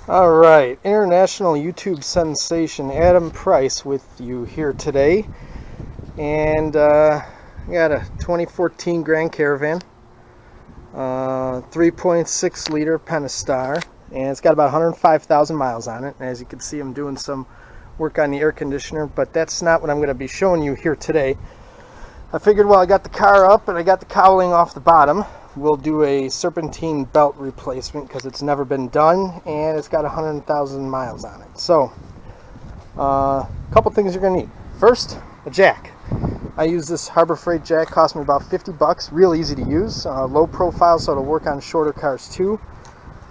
Alright, international YouTube sensation Adam Price with you here today. And I got a 2014 Grand Caravan, 3.6 liter Pentastar, and it's got about 105,000 miles on it. And as you can see, I'm doing some work on the air conditioner, but that's not what I'm going to be showing you here today. I figured while I got the car up and I got the cowling off the bottom, we'll do a Serpentine belt replacement because it's never been done and it's got 100,000 miles on it. So, a couple things you're going to need. First, a jack. I use this Harbor Freight jack, cost me about 50 bucks, real easy to use, low profile, so it'll work on shorter cars too.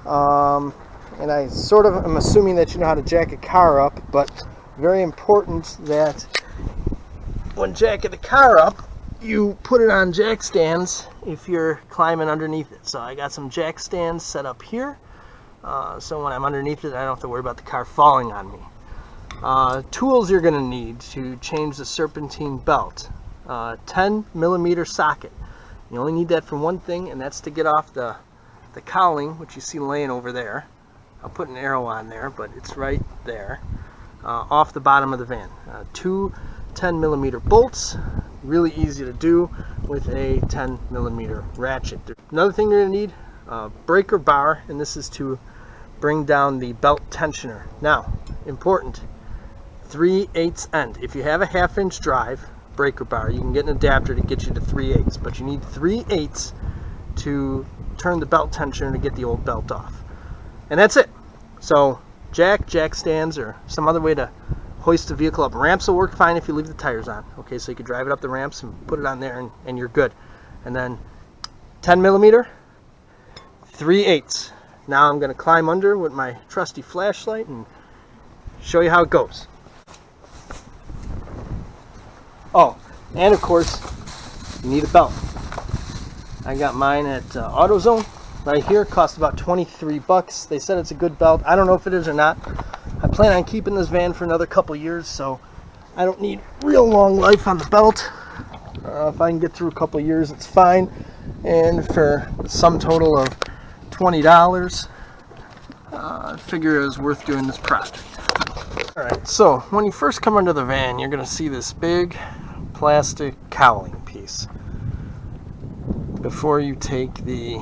And I sort of am assuming that you know how to jack a car up, but very important that when jacking the car up, you put it on jack stands if you're climbing underneath it. So I got some jack stands set up here, so when I'm underneath it, I don't have to worry about the car falling on me. Tools you're going to need to change the Serpentine belt. 10 millimeter socket. You only need that for one thing, and that's to get off the cowling, which you see laying over there. I'll put an arrow on there, but it's right there, off the bottom of the van. Two 10 millimeter bolts, really easy to do with a 10 millimeter ratchet. Another thing you're going to need, a breaker bar, and this is to bring down the belt tensioner. Now, important, 3/8 end. If you have a 1/2 inch drive breaker bar, you can get an adapter to get you to 3/8, but you need 3/8 to turn the belt tensioner to get the old belt off. And that's it. So jack stands, or some other way to hoist the vehicle up. Ramps will work fine if you leave the tires on. Okay, so you could drive it up the ramps and put it on there and you're good. And then 10 millimeter, 3/8. Now I'm going to climb under with my trusty flashlight and show you how it goes. Oh, and of course, you need a belt. I got mine at AutoZone right here. Cost about 23 bucks. They said it's a good belt. I don't know if it is or not. I plan on keeping this van for another couple years, so I don't need real long life on the belt. If I can get through a couple years, it's fine. And for the sum total of $20, I figure it was worth doing this project. Alright, so when you first come under the van, you're going to see this big plastic cowling piece before you take the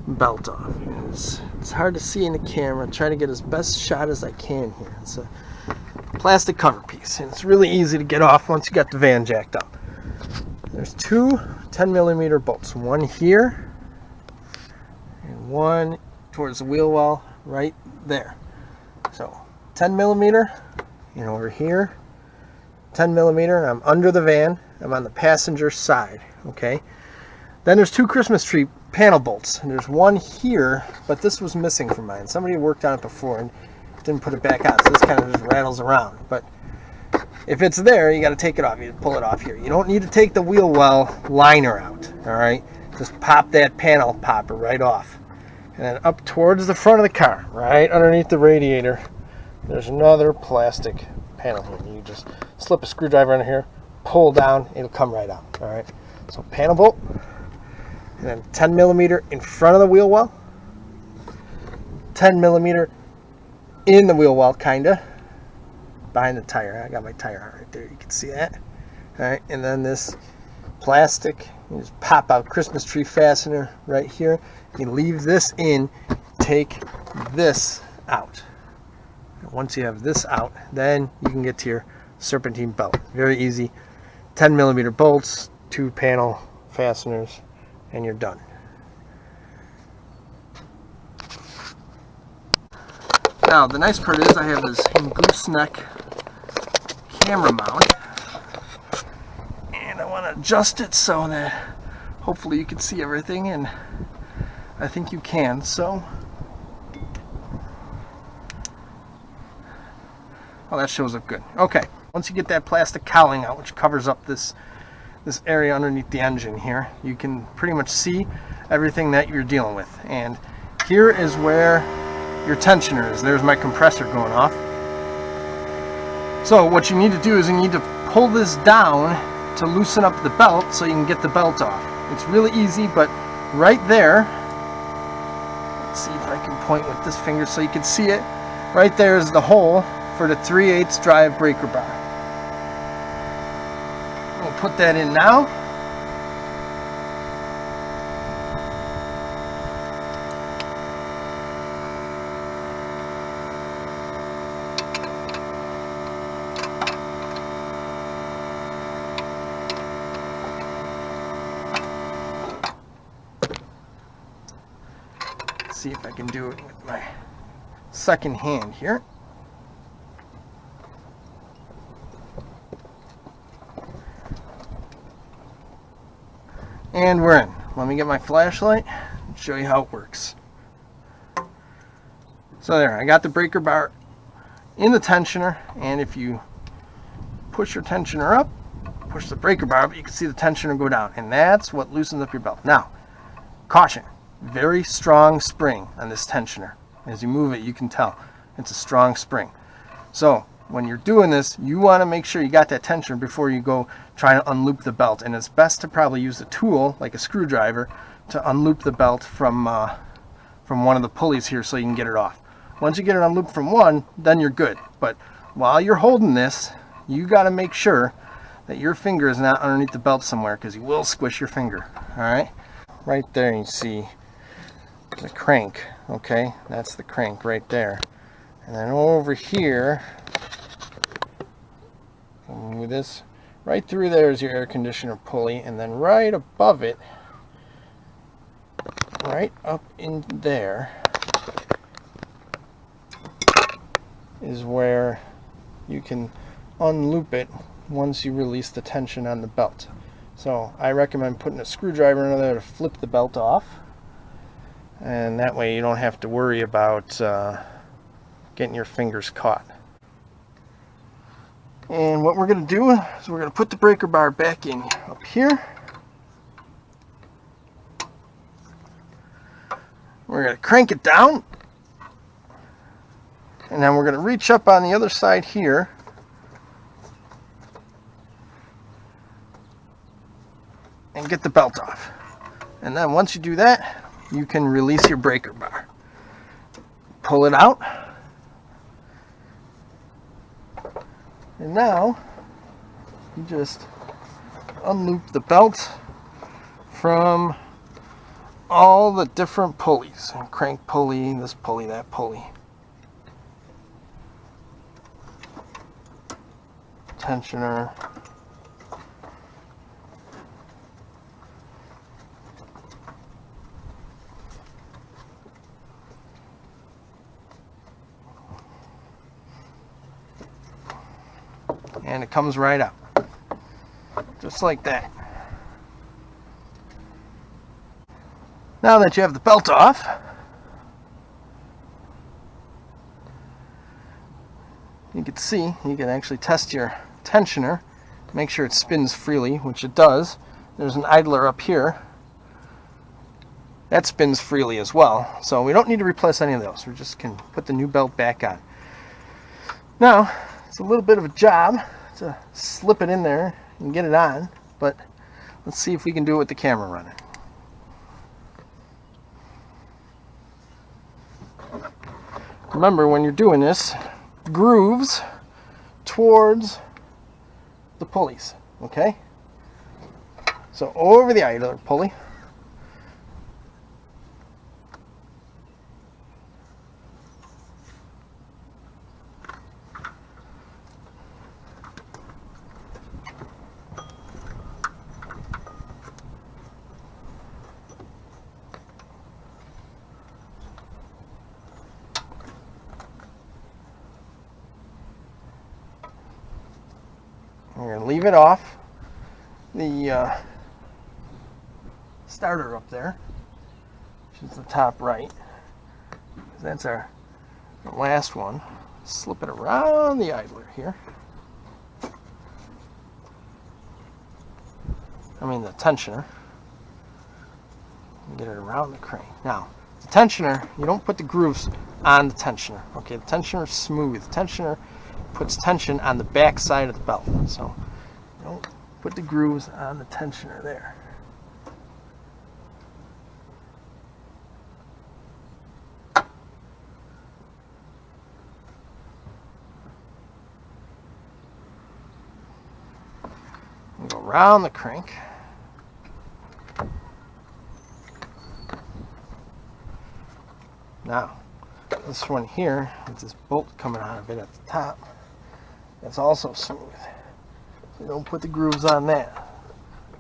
belt off. It's hard to see in the camera. Try to get as best shot as I can here. It's a plastic cover piece, and it's really easy to get off once you got the van jacked up. There's two 10 millimeter bolts, one here and one towards the wheel well right there. So 10 millimeter, over here, 10 millimeter, and I'm under the van. I'm on the passenger side. Okay. Then there's two Christmas tree panel bolts, and there's one here, but this was missing from mine. Somebody worked on it before and didn't put it back on, so this kind of just rattles around. But if it's there, you got to take it off. You pull it off here. You don't need to take the wheel well liner out. All right, just pop that panel popper right off, and then up towards the front of the car, right underneath the radiator, there's another plastic panel here. You just slip a screwdriver in here, pull down, it'll come right out. All right, so panel bolt. And then 10 millimeter in front of the wheel well, 10 millimeter in the wheel well, kinda behind the tire. I got my tire on right there, you can see that. All right, and then this plastic, you just pop out Christmas tree fastener right here. You leave this in, take this out. And once you have this out, then you can get to your Serpentine belt. Very easy. 10 millimeter bolts, two panel fasteners, and you're done. Now the nice part is I have this gooseneck camera mount, and I want to adjust it so that hopefully you can see everything, and I think you can. So, well, that shows up good. Okay, once you get that plastic cowling out, which covers up this area underneath the engine here, you can pretty much see everything that you're dealing with. And here is where your tensioner is. There's my compressor going off. So what you need to do is you need to pull this down to loosen up the belt so you can get the belt off. It's really easy, but right there, let's see if I can point with this finger so you can see it. Right there is the hole for the 3/8 drive breaker bar. We'll put that in now. See if I can do it with my second hand here. And we're in. Let me get my flashlight and show you how it works. So there, I got the breaker bar in the tensioner, and if you push your tensioner up, push the breaker bar up, you can see the tensioner go down, and that's what loosens up your belt. Now, caution. Very strong spring on this tensioner. As you move it, you can tell it's a strong spring. So when you're doing this, you want to make sure you got that tensioner before you go try to unloop the belt. And it's best to probably use a tool like a screwdriver to unloop the belt from one of the pulleys here so you can get it off. Once you get it unlooped from one, then you're good. But while you're holding this, you got to make sure that your finger is not underneath the belt somewhere, because you will squish your finger. All right, right there you see the crank. Okay, that's the crank right there. And then over here, with this right through there is your air conditioner pulley, and then right above it, right up in there, is where you can unloop it once you release the tension on the belt. So I recommend putting a screwdriver in there to flip the belt off, and that way you don't have to worry about getting your fingers caught. And what we're going to do is we're going to put the breaker bar back in up here. We're going to crank it down, and then we're going to reach up on the other side here and get the belt off. And then once you do that, you can release your breaker bar. Pull it out. And now you just unloop the belt from all the different pulleys. Crank pulley, this pulley, that pulley. Tensioner. And it comes right out, just like that. Now that you have the belt off, you can see, you can actually test your tensioner, make sure it spins freely, which it does. There's an idler up here that spins freely as well, so we don't need to replace any of those. We just can put the new belt back on. Now it's a little bit of a job to slip it in there and get it on, but let's see if we can do it with the camera running. Remember, when you're doing this, grooves towards the pulleys, okay? So over the idler pulley, we're going to leave it off the starter up there, which is the top right. That's our last one. Slip it around the idler here. I mean the tensioner. Get it around the crank. Now, the tensioner, you don't put the grooves on the tensioner. Okay, the tensioner is smooth. The tensioner puts tension on the back side of the belt. So don't put the grooves on the tensioner there. around the crank. Now, this one here, with this bolt coming out of it at the top, that's also smooth. So don't put the grooves on that.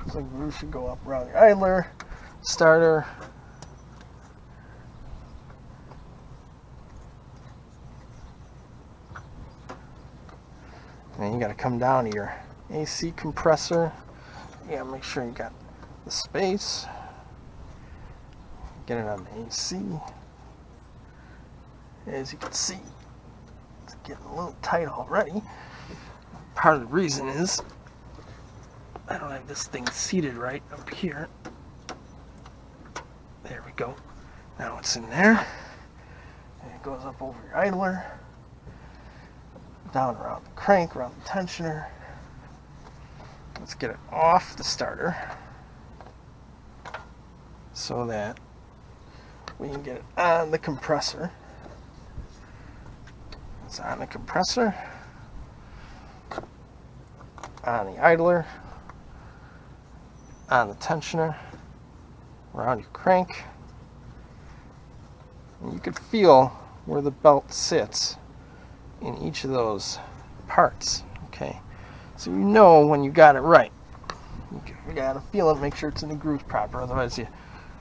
So the grooves should go up around your idler, starter, and you got to come down to your AC compressor. You got to make sure you got the space. Get it on the AC. As you can see, it's getting a little tight already. Part of the reason is I don't have this thing seated right up here. There we go. Now it's in there. And it goes up over your idler, down around the crank, around the tensioner. Let's get it off the starter so that we can get it on the compressor. It's on the compressor, on the idler, on the tensioner, around your crank. And you can feel where the belt sits in each of those parts. Okay, so you know when you got it right. You gotta feel it, make sure it's in the grooves proper, otherwise you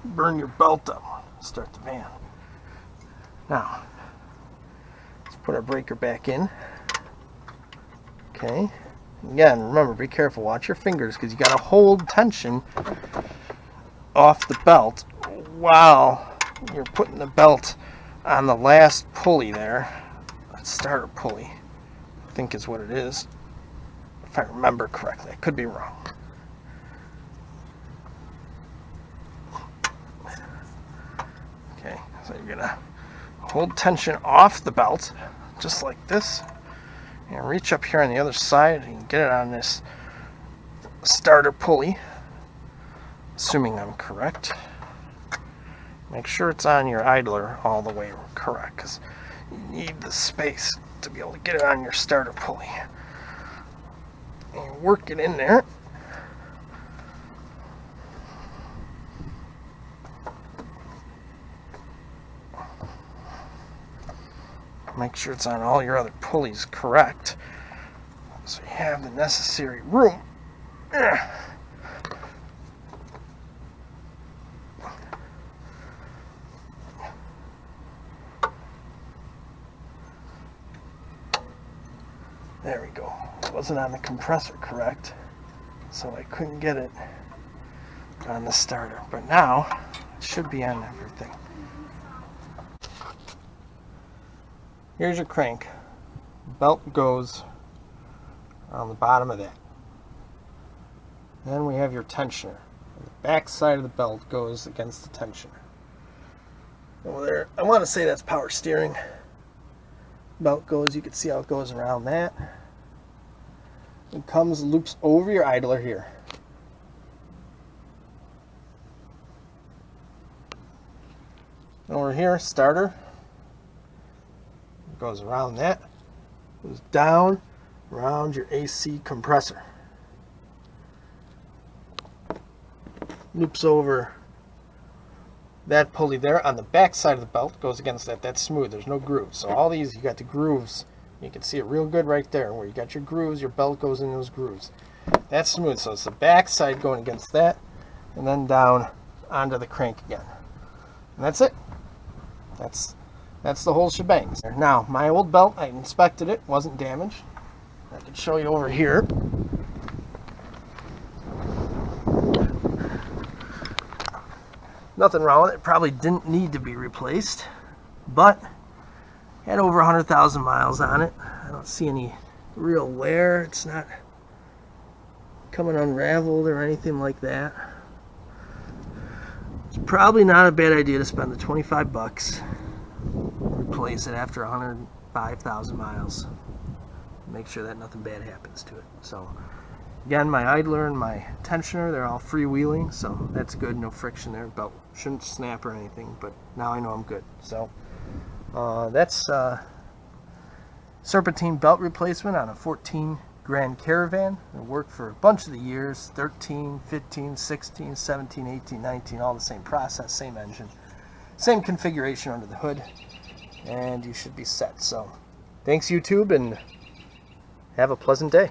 burn your belt up. Start the van. Now, let's put our breaker back in. Okay. Again, remember, be careful. Watch your fingers because you got to hold tension off the belt while you're putting the belt on the last pulley there. That starter pulley, I think is what it is. If I remember correctly. I could be wrong. Okay, so you're going to hold tension off the belt, just like this. And reach up here on the other side and get it on this starter pulley, assuming I'm correct. Make sure it's on your idler all the way correct, because you need the space to be able to get it on your starter pulley. And you work it in there. Make sure it's on all your other pulleys correct, so you have the necessary room. There we go. It wasn't on the compressor correct, so I couldn't get it on the starter, but now it should be on everything. Here's your crank. Belt goes on the bottom of that. Then we have your tensioner. The back side of the belt goes against the tensioner. Over there, I want to say that's power steering. Belt goes, you can see how it goes around that. It comes, loops over your idler here. Over here, starter. Goes around that, goes down around your AC compressor, loops over that pulley there on the back side of the belt, goes against that. That's smooth, there's no grooves. So all these, you got the grooves, you can see it real good right there where you got your grooves, your belt goes in those grooves. That's smooth, so it's the back side going against that, and then down onto the crank again. And that's it. That's the whole shebang. Now, my old belt, I inspected it, wasn't damaged. I can show you over here. Nothing wrong with it. Probably didn't need to be replaced, but had over 100,000 miles on it. I don't see any real wear. It's not coming unraveled or anything like that. It's probably not a bad idea to spend the 25 bucks. Replace it after 105,000 miles. Make sure that nothing bad happens to it. So again, my idler and my tensioner, they're all freewheeling, so that's good. No friction there. Belt shouldn't snap or anything, but now I know I'm good. So that's Serpentine belt replacement on a 14 Grand Caravan. It worked for a bunch of the years, 13, 15, 16, 17, 18, 19, all the same process, same engine, same configuration under the hood, and you should be set. So thanks YouTube, and have a pleasant day.